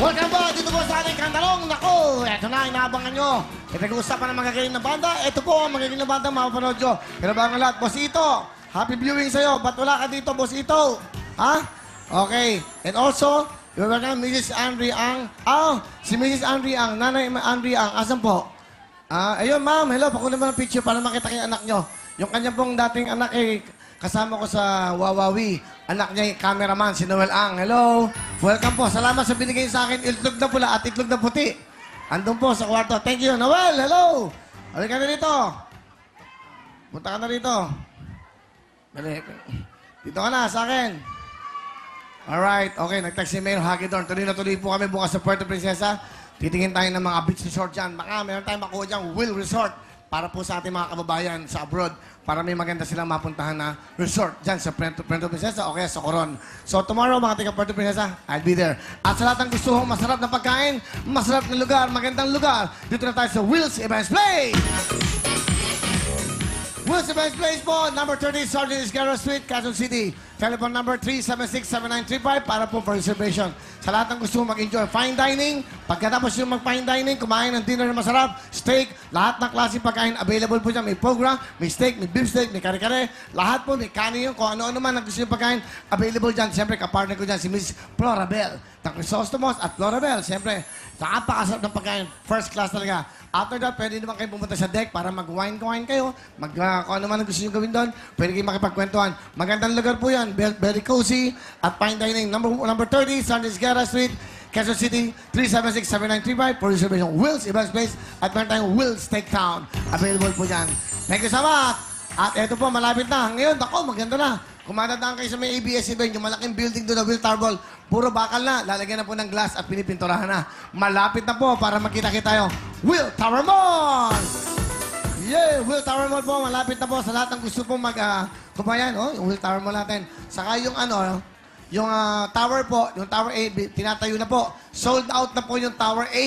Welcome po dito po sa ating kantalong. Naku, eto na, inaabangan nyo. Ipag-uusapan ng magagaling na banda. Ito po ang magagaling na banda, mapapanood nyo. Kinabangan lahat. Boss Ito, happy viewing sa'yo. Ba't wala ka dito, Boss Ito? Ha? Okay. And also, you're welcome, Mrs. Andri Ang. Si Mrs. Andri Ang, Nanay Andri Ang. Asan po? Ayun, ma'am. Hello, pakunin mo ng picture para makita kayo anak nyo. Yung kanyang pong dating anak kasama ko sa Wawawi. Anak niya, cameraman, si Noel Ang. Hello. Welcome po. Salamat sa binigay sa akin itlog na pula at itlog na puti. Andun po sa kwarto. Thank you, Noel. Hello. Halika na dito. Punta ka na dito. Dali. Dito ka na sa akin. Alright. Okay, nag-text si Mayor Hagedorn. Tuloy na tuloy po kami bukas sa Puerto Princesa. Titingin tayo ng mga beach resort dyan. Baka meron tayong makuha dyan, Will Resort. Para po sa ating mga kababayan sa abroad. Para may maganda silang mapuntahan na resort dyan sa Puerto Princesa o kaya sa Coron. So tomorrow, mga taga Puerto Princesa, I'll be there. At sa lahat ng gusto mong masarap na pagkain, masarap na lugar, magandang lugar, dito na tayo sa Will's Events Place! Will's Events Place po, number 30, Sergeant Isguero Street, Quezon City. Telephone number 376-7935 para po for reservation. Sa lahat ng gusto mong mag-enjoy fine dining, pagkatapos yung mag-fine dining, kumain ng dinner na masarap, steak, lahat ng klase pagkain available po dyan. May program, may steak, may beef steak, may kare-kare, lahat po, may kanin yung kung ano-ano man ang gusto yung pagkain, available dyan. Siyempre, kapartner ko dyan si Miss Florabel. Crisostomos at Florabel. Siyempre, napakasarap ng pagkain. First class talaga. After that, pwede naman kayo pumunta sa deck para mag-wine kayo. Kung ano man ang gusto nyo gawin doon, pwede kayo makipagkwentuhan. Magandang lugar po yan. Very cozy at fine dining. Number 30, San Isguera Street, Quezon City, 376-7935 for reservation. Will's Events Place at meron tayong Will's Steaktown. Available po yan. Thank you so much. At eto po, malapit na. Ngayon, ako, maganda na. Kung madadaan kayo sa may ABS-CBN, yung malaking building doon na Will Tarbol, puro bakal na. Lalagyan na po ng glass at pinipinturahan na. Malapit na po para makita-kita tayo. Will Tower Mall! Yeah, Will Tower Mall po. Malapit na po sa lahat ng gusto pong kumayan. Yung Will Tower Mall natin. Saka yung yung tower po, yung Tower A, tinatayo na po. Sold out na po yung Tower A.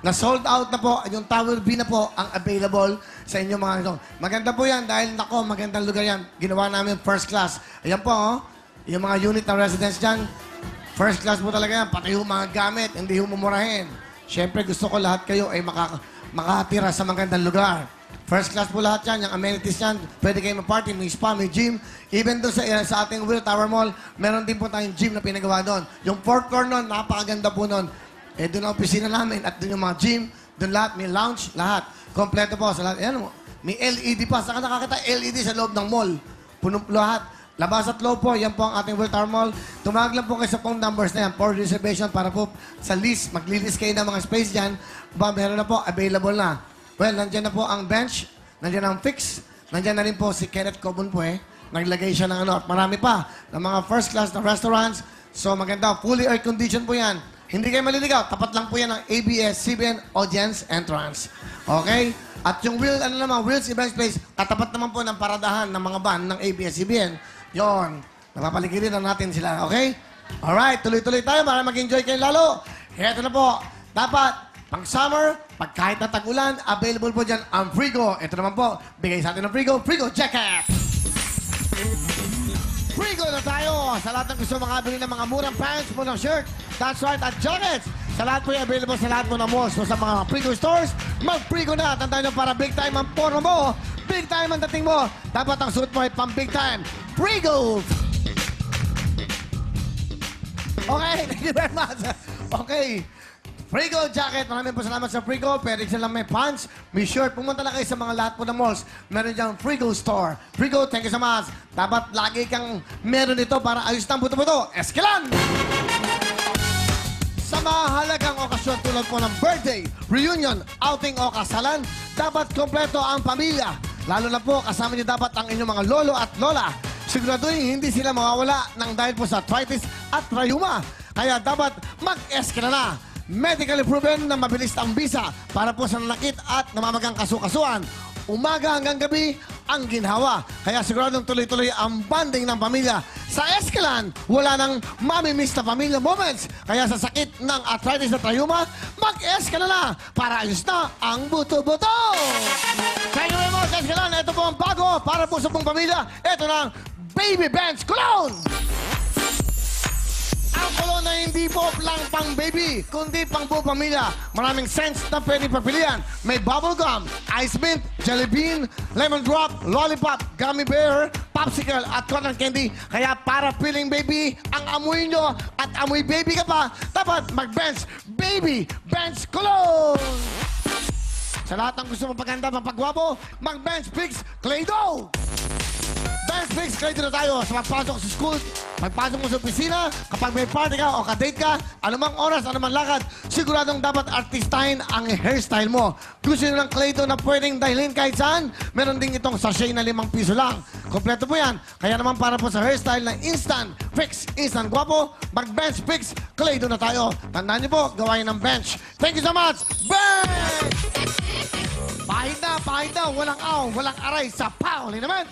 Na-sold out na po, yung Tower B na po ang available sa inyo mga ito. Maganda po yan dahil, nako, magandang lugar yan. Ginawa namin first class. Ayan po, yung mga unit ng residence dyan. First class po talaga yan. Pati yung mga gamit, hindi yung mumurahin. Siyempre, gusto ko lahat kayo ay makatira sa magandang lugar. First class po lahat yan. Yung amenities yan, pwede kayo ma-party, may spa, may gym. Even doon sa ating Will Tower Mall, meron din po tayong gym na pinagawa doon. Yung fourth floor doon, napakaganda po doon. Doon ang opisina namin at doon yung mga gym, doon lahat, may lounge, lahat. Kompleto po sa lahat. Ayan mo, may LED pa. Saka nakakita LED sa loob ng mall. Punong lahat. Labas at loob po, yan po ang ating Will Tower Mall. Tumawag lang po kayo sa phone numbers na yan for reservation para po sa list. Magli-list kayo ng mga space dyan. Meron na po, available na. Well, nandyan na po ang bench, nandyan ang fix, nandyan na rin po si Kenneth Cobon po Naglagay siya ng at marami pa ng mga first class na restaurants. So maganda, fully air conditioned po yan. Hindi kayo maliligaw. Tapat lang po yan ng ABS-CBN Audience Entrance. Okay? At yung Will's Events Place, katapat naman po ng paradahan ng mga van ng ABS-CBN. Yon. Napapaligirin na natin sila. Okay? Alright, tuloy-tuloy tayo para mag-enjoy kayo lalo. Ito na po. Dapat, pang summer, pag kahit na tag-ulan, available po dyan ang Frigo. Ito naman po, bigay sa atin ng Frigo Jacket. Frigo na tayo! Sa lahat ng gusto makabili ng mga murang pants, murang shirt, that's right, at jackets. Sa lahat po yung available sa lahat po ng malls. So sa mga Frigo stores, mag-Frigo na. Tandaan nyo para big time ang porno mo. Big time ang dating mo. Dapat ang suot mo ay pang big time. Frigo! Okay, thank you very much. Okay. Frigo jacket. Maraming po salamat sa Frigo. Pwede silang may pants, may shirt. Pumunta na kayo sa mga lahat po ng malls. Meron diyang Frigo store. Frigo, thank you so much. Dapat lagi kang meron ito para ayos ng buto-buto. Eskelan! Sa mahalagang okasyon tulad po ng birthday, reunion, outing o kasalan, dapat kompleto ang pamilya. Lalo na po, kasama niyo dapat ang inyong mga lolo at lola. Siguraduhin hindi sila mawawala ng dahil po sa arthritis at rayuma. Kaya dapat mag-eskela na. Medically proven na mabilis ang bisa para po sa nanakit at namamagang kasukasuan. Umaga hanggang gabi ang ginhawa. Kaya siguradong tuloy-tuloy ang bonding ng pamilya. Sa Escalan, wala nang mamimiss na pamilya moments. Kaya sa sakit ng arthritis at rayuma, mag-Escalan na para ayos na ang buto-buto. Thank you very much, Escalan. Ito po ang bago para po sa pong pamilya. Ito na ang Baby Benz Cologne. Ang cologne na hindi Hindi po lang pang baby, kundi pang buong pamilya. Maraming scents na pwede pagpilian. May bubblegum, ice mint, jelly bean, lemon drop, lollipop, gummy bear, popsicle at cotton candy. Kaya para feeling baby ang amoy nyo at amoy baby ka pa, dapat mag-Bench Baby Bench Cologne! Sa lahat ng gusto mapaganda, mapagwapo, mag-Bench Fix Clay-Doh! Bench Fix Clay-Doh na tayo sa magpasok sa school, magpasok mo sa opisina, kapag may party ka o ka-date ka, anumang oras, anumang lakad, siguradong dapat artistahin ang hairstyle mo. Gusto nyo ng Clay-Doh na pwedeng dahilin kahit saan? Meron din itong sachet na 5 piso lang. Kompleto po yan. Kaya naman para po sa hairstyle na instant fix, instant guwapo, mag-Bench Fix Clay-Doh na tayo. Tandaan niyo po, gawain ng bench. Thank you so much! Bench! Pahit na, walang aw, walang aray sa Pauli naman.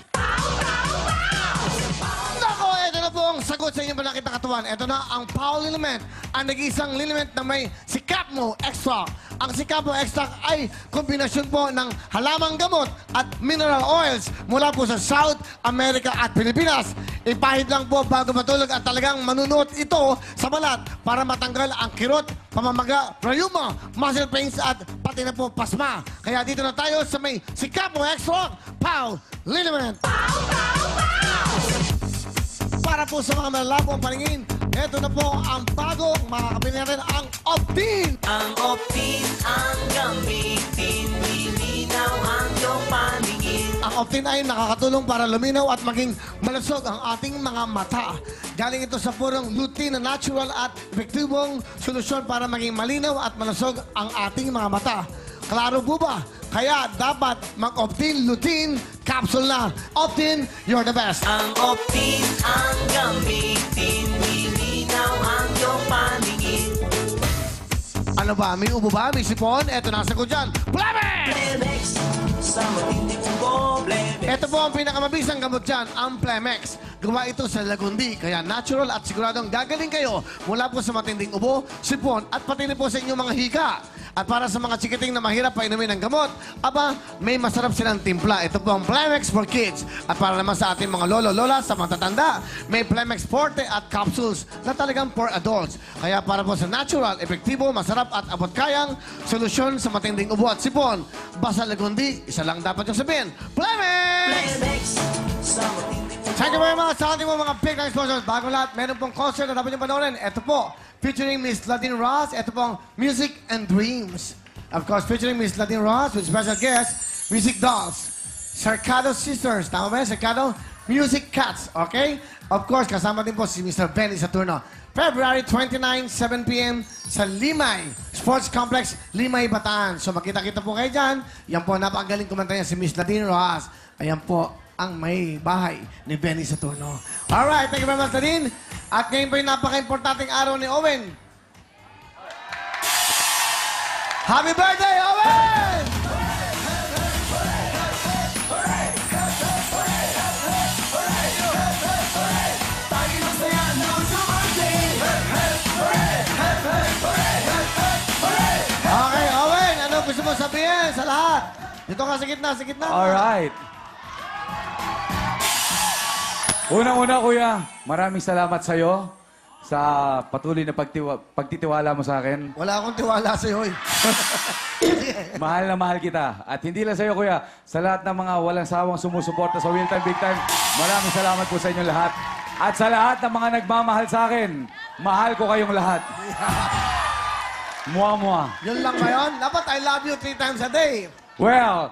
Nako, ito na po ang sagot sa inyong malakit na katawan. Ito na ang Pauli Liment, ang nag-iisang liniment na may Sikapmo Extra. Ang Sikapmo Extra ay kombinasyon po ng halamang gamot at mineral oils mula po sa South America at Pilipinas. Ipahid lang po bago matulog at talagang manunuot ito sa balat para matanggal ang kirot, pamamaga, rayuma, muscle pains at pati na po pasma. Kaya dito na tayo sa may Sikapmo Extra Pauli Liment. Para po sa mga malalabo ang paningin, ito na po ang bagong makakabili natin, ang Optin! Ang Optin ang gamitin, lilinaw ang iyong paningin. Ang Optin ay nakakatulong para luminaw at maging malusog ang ating mga mata. Galing ito sa purong lutein na natural at epektibong solusyon para maging malinaw at malusog ang ating mga mata. Klaro po ba? Kaya dapat mag-Optin lutein capsule na. Optin, you're the best. Ang Optin ang gamitin, lilinaw ang iyong paningin. Ano ba? May ubo ba? May sipon? Eto nasa ko dyan. Plemex! Plemex, sa matinding ubo, Plemex. Ito po ang pinakamabisang gamot dyan, ang Plemex. Gawa ito sa Lagundi, kaya natural at siguradong gagaling kayo mula po sa matinding ubo, sipon at pati na po sa inyong mga hika. At para sa mga chikiting na mahirap painumin ng gamot, aba, may masarap silang timpla. Ito po ang Plemex for Kids. At para naman sa ating mga lolo-lola, sa matatanda, may Plemex Forte at capsules na talagang for adults. Kaya para po sa natural, epektibo, masarap at abot-kayang solusyon sa matinding ubo at sipon. Basta Lagundi, isa lang dapat yung sabihin, Plemex! Plemex, sa matinding ubo. Thank you very much sa ating mga big time sponsors. Bago lahat, meron pong concert na dapat yung panoorin. Ito po, featuring Miss Ladine Ross. Ito pong Music and Dreams. Of course, featuring Miss Ladine Ross with special guest, Music Dolls. Sarcado Sisters. Tama ba yan? Sarcado? Music Cats. Okay? Of course, kasama din po si Mr. Benny Saturno. February 29, 7 p.m. sa Limay Sports Complex, Limay, Bataan. So, makita-kita po kayo dyan. Yan po, napakagaling kumanta niya si Miss Ladine Ross. Ayan po, ang may bahay ni Benny Saturno. Alright, thank you very much, Ladine. At ngayon po yung napaka-importanting araw ni Owen. Happy birthday, Owen! Okay, Owen, ano gusto mo sabihin sa lahat? Dito ka sa gitna, sa gitna. Alright. Unang-una, kuya, maraming salamat sa'yo sa patuloy na pagtitiwala mo sa akin. Wala akong tiwala sa'yo, eh. Mahal na mahal kita. At hindi lang sa'yo, kuya, sa lahat ng mga walang sawang sumusuporta sa Wheel Time Big Time, maraming salamat po sa inyo lahat. At sa lahat ng mga nagmamahal sa akin, mahal ko kayong lahat. Mua-mua. Yun lang ba yun? Dapat I love you 3 times a day. Well,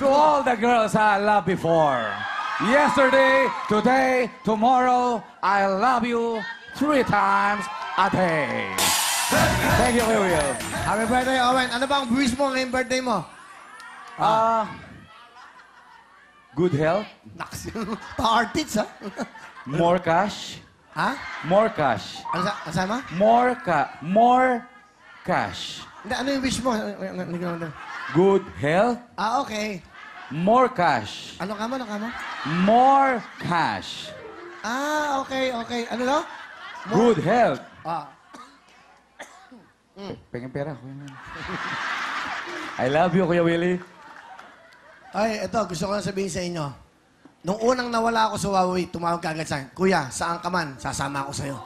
to all the girls I loved before, yesterday, today, tomorrow, I love you 3 times a day. Thank you, Kuya Will. Happy birthday, Owen. Ano bang wish mo ngayong birthday mo? Good health, Naks, pa-artist, ha? more cash, Ha? more cash, Ano sama? more cash. Hindi, ano yung wish mo? Good health, Ah, okay. more cash, Ano ka mo? Ano ka mo? more cash. Ah, okay, okay. Ano no? Good health. Ah. Pengen pera, Kuya Will. I love you, Kuya Willie. Ay, ito, gusto ko lang sabihin sa inyo. Nung unang nawala ako sa Huawei, tumawag ka agad sa akin, Kuya, saan ka man, sasama ako sa'yo.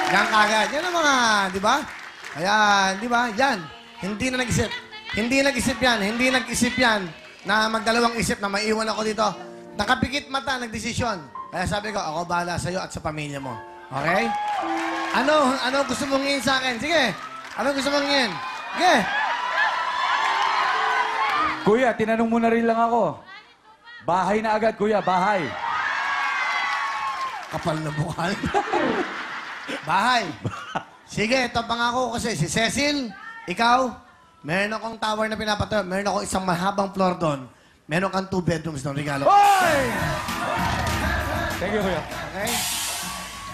Yan kagad. Yan ang mga, di ba? Ayan, di ba? Yan. Hindi na nag-isip. Hindi nag-isip yan. Hindi nag-isip yan na magdalawang isip na maiwan ako dito. Nakapikit mata, nagdesisyon. Kaya sabi ko, ako bahala sa'yo at sa pamilya mo. Okay? Ano gusto mong ngin sa akin? Sige. Ano gusto mong ngin? Sige. Kuya, tinanong mo na rin lang ako. Bahay na agad, kuya. Bahay. Kapal na bukal. Bahay. Sige, ito pangako ko kasi si Cecil, ikaw, meron akong tower na pinapatayo. Meron akong isang mahabang floor doon. Meron kang 2 bedrooms doon, regalo. Hoy! Thank you, kuya. Okay?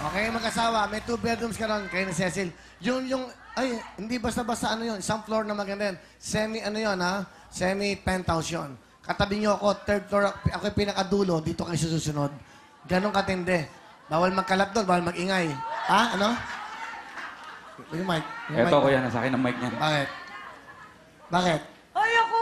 Okay, mag-asawa. May 2 bedrooms ka doon, kayo ni Cecil. Ay, hindi basta-basta ano yun. Isang floor na maganda yun. Semi-penthouse yun. Katabi niyo ako, 3rd floor. Ako yung pinakadulo, dito kayo susunod. Ganon katindi. Bawal magkalat doon, bawal magingay. Ha? Ano? Yung mic. Yung Eto, mic. kuya, nasa akin ang mic niya. Bakit? Bakit? Ay, ako!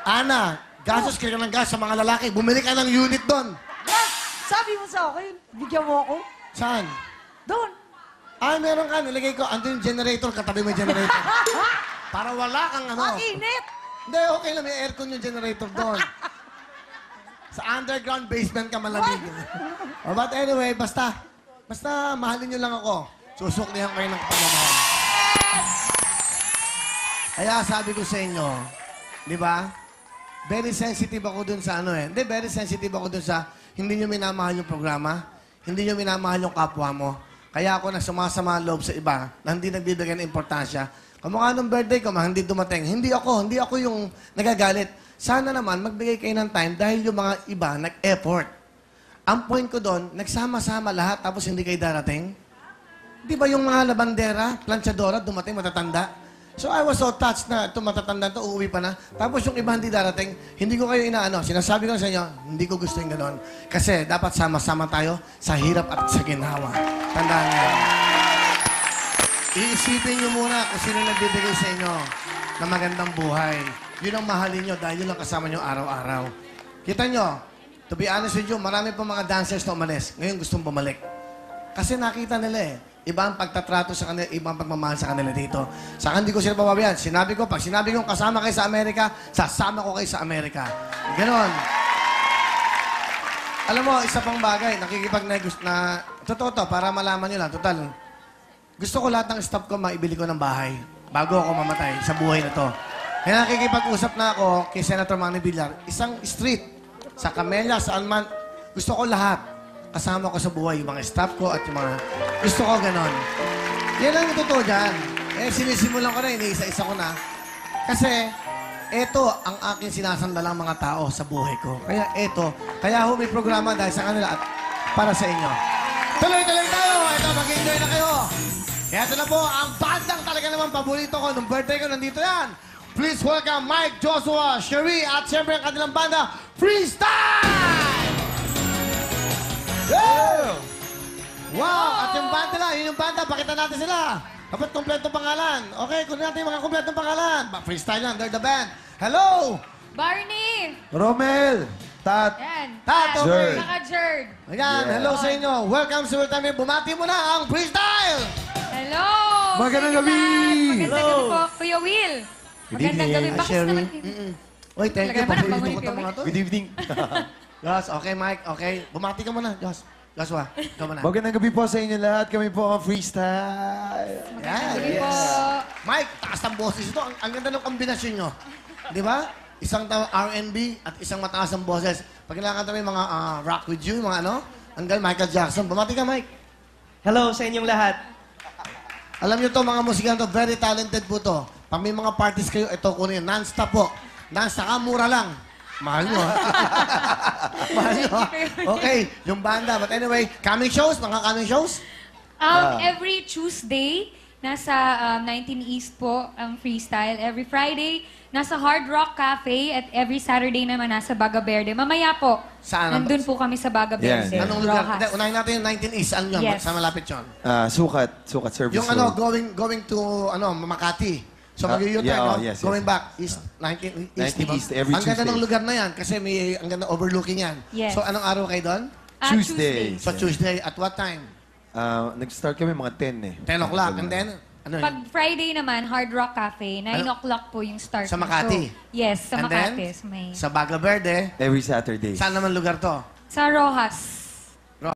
Ana, gasos ka ng gas sa mga lalaki. Bumili ka ng unit doon. Yes! Sabi mo sa akin, bigyan mo ako. Saan? Doon. Ah, meron ka. Nilagay ko. Andun yung generator. Katabi mo yung generator. Para wala kang ano. Ang init! Hindi, okay lang. May aircon yung generator doon. Sa underground basement ka malamig. But anyway, basta mahalin nyo lang ako. Susuklihan kayo ng pagmamahal. Kaya sabi ko sa inyo, di ba? Very sensitive ako dun sa ano eh. Hindi, very sensitive ako dun sa hindi nyo minamahal yung programa, hindi nyo minamahal yung kapwa mo. Kaya ako na sumasama ang loob sa iba na hindi nagbibigay ng importansya. Kamukha nung birthday ko, hindi dumating. Hindi ako yung nagagalit. Sana naman magbigay kayo ng time dahil yung mga iba nag-effort. Ang point ko doon, nagsama-sama lahat tapos hindi kayo darating. Di ba yung mga labandera, planchadora, dumating matatanda? So I was so touched na ito matatanda ito, uuwi pa na. Tapos yung iba hindi darating, hindi ko kayo inaano. Sinasabi ko sa inyo, hindi ko gusto yung gano'n. Kasi dapat sama-sama tayo sa hirap at sa ginhawa. Tandaan niyo. Iisipin niyo muna kung sino nagbibigay sa inyo ng magandang buhay. Yun ang mahalin niyo dahil yun ang kasama niyo araw-araw. Kita niyo, to be honest with you, marami pa mga dancers na umalis. Ngayon gustong bumalik. Kasi nakita nila eh. Iba ang pagtatrato sa kanila, iba ang pagmamahal sa kanila dito. Saka hindi ko sila pababayaan. Pag sinabi ko kasama kayo sa Amerika, sasama ko kayo sa Amerika. Ganon. Alam mo, isa pang bagay, totoo to, para malaman nyo lang, total. Gusto ko lahat ng staff ko maibili ko ng bahay bago ako mamatay sa buhay na to. Kaya nakikipag-usap na ako kay Senator Manny Villar, isang street, sa Camellia, saan man, gusto ko lahat. Kasama ko sa buhay, yung mga staff ko at yung mga... Gusto ko ganon. Yan lang yung totoo dyan. Sinisimulan ko na, iniisa-isa ko na. Kasi, eto ang aking sinasandalang mga tao sa buhay ko. Kaya may programa dahil sa kanila at para sa inyo. Tuloy-tuloy tayo! Ito, mag-enjoy na kayo! Kaya ito na po, ang bandang talaga naman paborito ko. Nung birthday ko, nandito yan. Please welcome Mike, Joshua, Cherie, at siyempre ang kanilang banda, Freestyle! Wow! Wow! At yung banda lang, yun yung banda. Pakita natin sila. Dapat kompleto pangalan. Okay, kunin natin yung mga kompletong pangalan. Freestyle lang, they're the band. Hello! Barney! Romel! Yan. Tato! Jerd. Saka Jerd. Ayan, hello sa inyo. Welcome sa Ultime. Bumati mo na ang Freestyle! Hello! Magandang gabi! Magandang gabi po, Kuya Will. Magandang gabi. Bakit naman? Uy, thank you. Talaga ba? Paborito Bangon ko ni itong mga to. Good evening. Josh, okay, Mike. Okay. Bumati ka muna, Josh. Joshua, ikaw muna. Magandang gabi po sa inyo lahat. Kami po ang Freestyle. Magandang gabi po. Mike, taas ang boses ito. Ang ganda ng kombinasyon nyo. Di ba? Isang R&B at isang mataas ang boses. Pag kinakanta mo yung mga Rock With You, mga ano, hanggang Michael Jackson. Bumati ka, Mike. Hello sa inyong lahat. Alam nyo to, mga musikan to, very talented po to. Pag may mga parties kayo, ito kunin. Non-stop po. Non-stop, mura lang. Mahal nyo, ha? Mahal nyo, ha? Okay, yung banda. But anyway, coming shows, mga coming shows? Every Tuesday, nasa 19 East po ang Freestyle. Every Friday, nasa Hard Rock Cafe. At every Saturday naman, nasa Baga Verde. Mamaya po, Saan? nandun po kami sa Baga Verde. Yan. Anong lugar? Rojas. Hindi, unahin natin yung 19 East. Ano yun? Yes. Sa malapit yun. Sukat Service Yung ano, Road. going to Makati. So mag-u-turn, yeah, no? yes. Going back, East, 19 East, 19 diba? East, every Ang ganda Tuesday. ng lugar na yan kasi may ang ganda overlooking yan. Yes. So anong araw kayo doon? Tuesday. So Tuesday, at what time? Nag-start kami mga 10 eh. 10 o'clock. And then, ano yun? Pag Friday naman, Hard Rock Cafe, 9 o'clock po yung start. Sa Makati? So, yes, sa And then, Makati. Sa may... Sa Baga Verde. Every Saturday. Saan naman lugar to? Sa Rojas.